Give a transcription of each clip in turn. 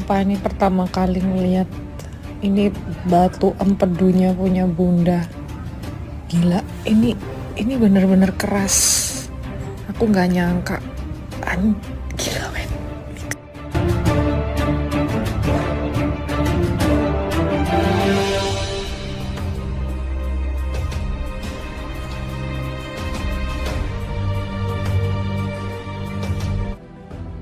Sumpah ini pertama kali ngeliat ini batu empedunya punya bunda. Gila, ini bener-bener keras. Aku nggak nyangka. Gila men.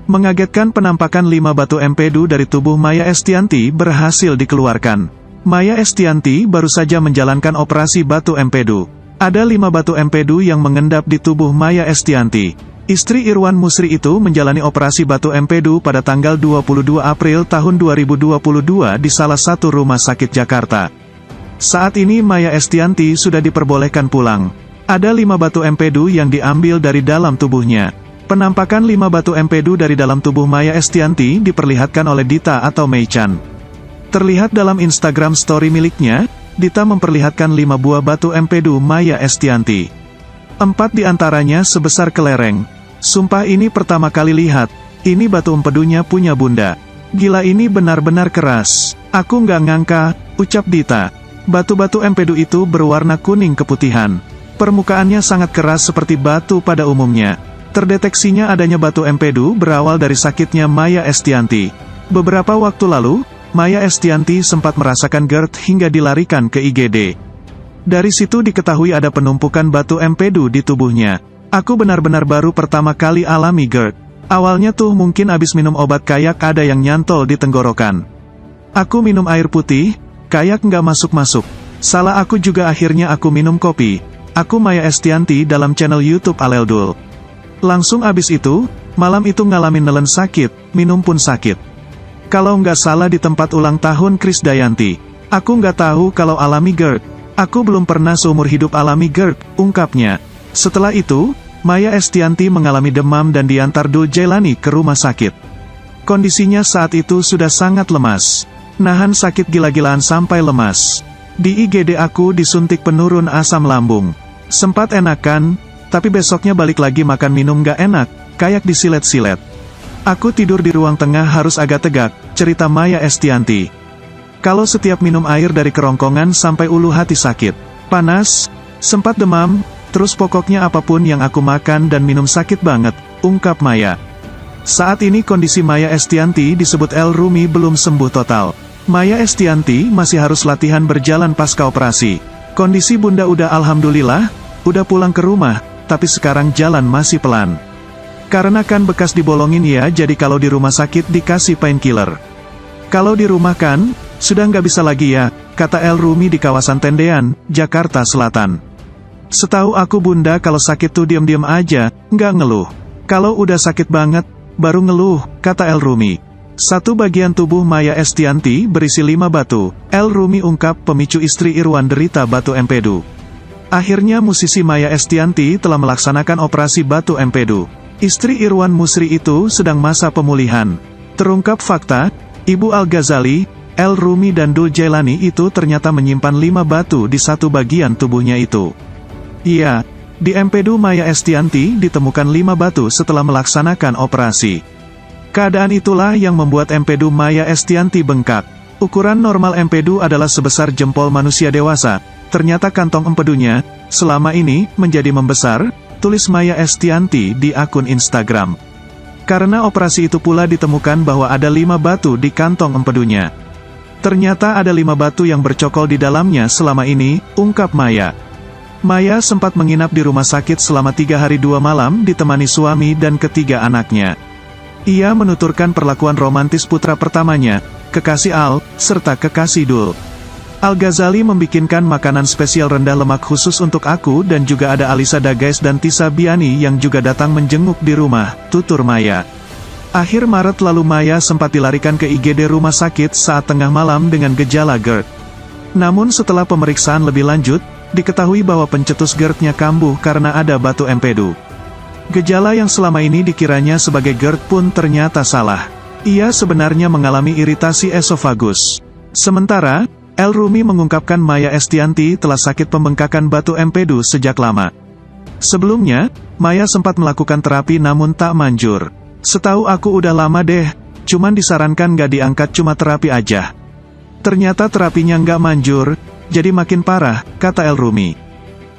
Mengagetkan, penampakan 5 batu empedu dari tubuh Maya Estianty berhasil dikeluarkan. Maya Estianty baru saja menjalankan operasi batu empedu. Ada 5 batu empedu yang mengendap di tubuh Maya Estianty. Istri Irwan Musri itu menjalani operasi batu empedu pada tanggal 22 April tahun 2022 di salah satu rumah sakit Jakarta. Saat ini Maya Estianty sudah diperbolehkan pulang. Ada 5 batu empedu yang diambil dari dalam tubuhnya. Penampakan 5 batu empedu dari dalam tubuh Maya Estianty diperlihatkan oleh Dita atau Mei Chan. Terlihat dalam Instagram story miliknya, Dita memperlihatkan 5 buah batu empedu Maya Estianty. 4 diantaranya sebesar kelereng. Sumpah ini pertama kali lihat, ini batu empedunya punya bunda. Gila, ini benar-benar keras. Aku nggak ngangka, ucap Dita. Batu-batu empedu itu berwarna kuning keputihan. Permukaannya sangat keras seperti batu pada umumnya. Terdeteksinya adanya batu empedu berawal dari sakitnya Maya Estianty. Beberapa waktu lalu, Maya Estianty sempat merasakan GERD hingga dilarikan ke IGD. Dari situ diketahui ada penumpukan batu empedu di tubuhnya. Aku benar-benar baru pertama kali alami GERD. Awalnya tuh mungkin abis minum obat kayak ada yang nyantol di tenggorokan. Aku minum air putih, kayak nggak masuk-masuk. Salah aku juga, akhirnya aku minum kopi. Aku Maya Estianty dalam channel YouTube Aleldul. Langsung abis itu, malam itu ngalamin nelen sakit, minum pun sakit. Kalau nggak salah di tempat ulang tahun Krisdayanti. Aku nggak tahu kalau alami GERD. Aku belum pernah seumur hidup alami GERD, ungkapnya. Setelah itu, Maya Estianty mengalami demam dan diantar Dul Jailani ke rumah sakit. Kondisinya saat itu sudah sangat lemas. Nahan sakit gila-gilaan sampai lemas. Di IGD aku disuntik penurun asam lambung. Sempat enakan, tapi besoknya balik lagi makan minum gak enak, kayak disilet-silet. Aku tidur di ruang tengah harus agak tegak, cerita Maya Estianty. Kalau setiap minum air dari kerongkongan sampai ulu hati sakit. Panas, sempat demam, terus pokoknya apapun yang aku makan dan minum sakit banget, ungkap Maya. Saat ini kondisi Maya Estianty disebut El Rumi belum sembuh total. Maya Estianty masih harus latihan berjalan pasca operasi. Kondisi bunda udah alhamdulillah, udah pulang ke rumah. Tapi sekarang jalan masih pelan. Karena kan bekas dibolongin ya, jadi kalau di rumah sakit dikasih painkiller. Kalau di rumah kan, sudah nggak bisa lagi ya, kata El Rumi di kawasan Tendean, Jakarta Selatan. Setahu aku bunda kalau sakit tuh diam-diam aja, nggak ngeluh. Kalau udah sakit banget, baru ngeluh, kata El Rumi. Satu bagian tubuh Maya Estianty berisi 5 batu. El Rumi ungkap pemicu istri Irwan derita batu empedu. Akhirnya musisi Maya Estianty telah melaksanakan operasi batu empedu. Istri Irwan Musri itu sedang masa pemulihan. Terungkap fakta, Ibu Al-Ghazali, El Rumi dan Dul Jailani itu ternyata menyimpan 5 batu di satu bagian tubuhnya itu. Iya, di empedu Maya Estianty ditemukan 5 batu setelah melaksanakan operasi. Keadaan itulah yang membuat empedu Maya Estianty bengkak. Ukuran normal empedu adalah sebesar jempol manusia dewasa. Ternyata kantong empedunya, selama ini, menjadi membesar, tulis Maya Estianty di akun Instagram. Karena operasi itu pula ditemukan bahwa ada 5 batu di kantong empedunya. Ternyata ada 5 batu yang bercokol di dalamnya selama ini, ungkap Maya. Maya sempat menginap di rumah sakit selama 3 hari 2 malam ditemani suami dan ketiga anaknya. Ia menuturkan perlakuan romantis putra pertamanya, kekasih Al, serta kekasih Dul. Al-Ghazali membikinkan makanan spesial rendah lemak khusus untuk aku dan juga ada Alisa Dagais dan Tisa Biani yang juga datang menjenguk di rumah, tutur Maya. Akhir Maret lalu Maya sempat dilarikan ke IGD rumah sakit saat tengah malam dengan gejala GERD. Namun setelah pemeriksaan lebih lanjut, diketahui bahwa pencetus GERD-nya kambuh karena ada batu empedu. Gejala yang selama ini dikiranya sebagai GERD pun ternyata salah. Ia sebenarnya mengalami iritasi esofagus. Sementara, El Rumi mengungkapkan Maya Estianty telah sakit pembengkakan batu empedu sejak lama. Sebelumnya, Maya sempat melakukan terapi namun tak manjur. Setahu aku udah lama deh, cuman disarankan nggak diangkat, cuma terapi aja. Ternyata terapinya nggak manjur, jadi makin parah, kata El Rumi.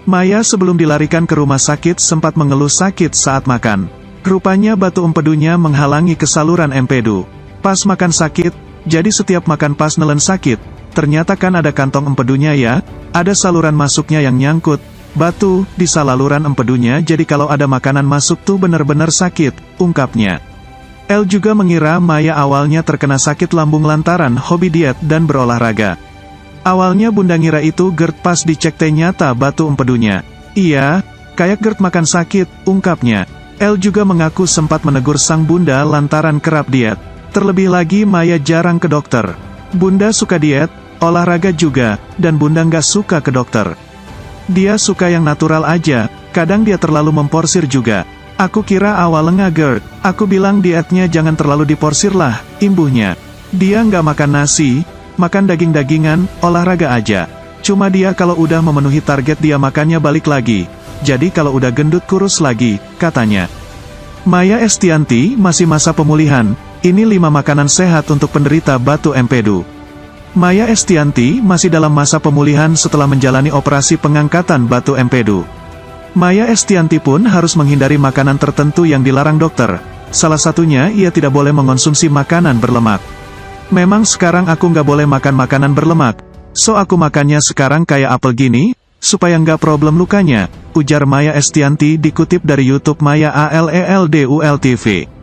Maya sebelum dilarikan ke rumah sakit sempat mengeluh sakit saat makan. Rupanya batu empedunya menghalangi kesaluran empedu. Pas makan sakit, jadi setiap makan pas nelen sakit. Ternyata kan ada kantong empedunya ya, ada saluran masuknya yang nyangkut. Batu di saluran empedunya, jadi kalau ada makanan masuk tuh bener-bener sakit, ungkapnya. El juga mengira Maya awalnya terkena sakit lambung lantaran hobi diet dan berolahraga. Awalnya Bunda ngira itu GERD, pas dicek ternyata batu empedunya. Iya, kayak GERD makan sakit, ungkapnya. El juga mengaku sempat menegur sang bunda lantaran kerap diet. Terlebih lagi Maya jarang ke dokter. Bunda suka diet, olahraga juga, dan bunda nggak suka ke dokter. Dia suka yang natural aja, kadang dia terlalu memporsir juga. Aku kira awalnya GERD, aku bilang dietnya jangan terlalu diporsir lah, imbuhnya. Dia nggak makan nasi, makan daging-dagingan, olahraga aja. Cuma dia kalau udah memenuhi target dia makannya balik lagi. Jadi kalau udah gendut kurus lagi, katanya. Maya Estianty masih masa pemulihan, ini 5 makanan sehat untuk penderita batu empedu. Maya Estianty masih dalam masa pemulihan setelah menjalani operasi pengangkatan batu empedu. Maya Estianty pun harus menghindari makanan tertentu yang dilarang dokter. Salah satunya ia tidak boleh mengonsumsi makanan berlemak. Memang sekarang aku nggak boleh makan makanan berlemak, so aku makannya sekarang kayak apel gini, supaya nggak problem lukanya, ujar Maya Estianty dikutip dari YouTube Maya ALELDUL TV.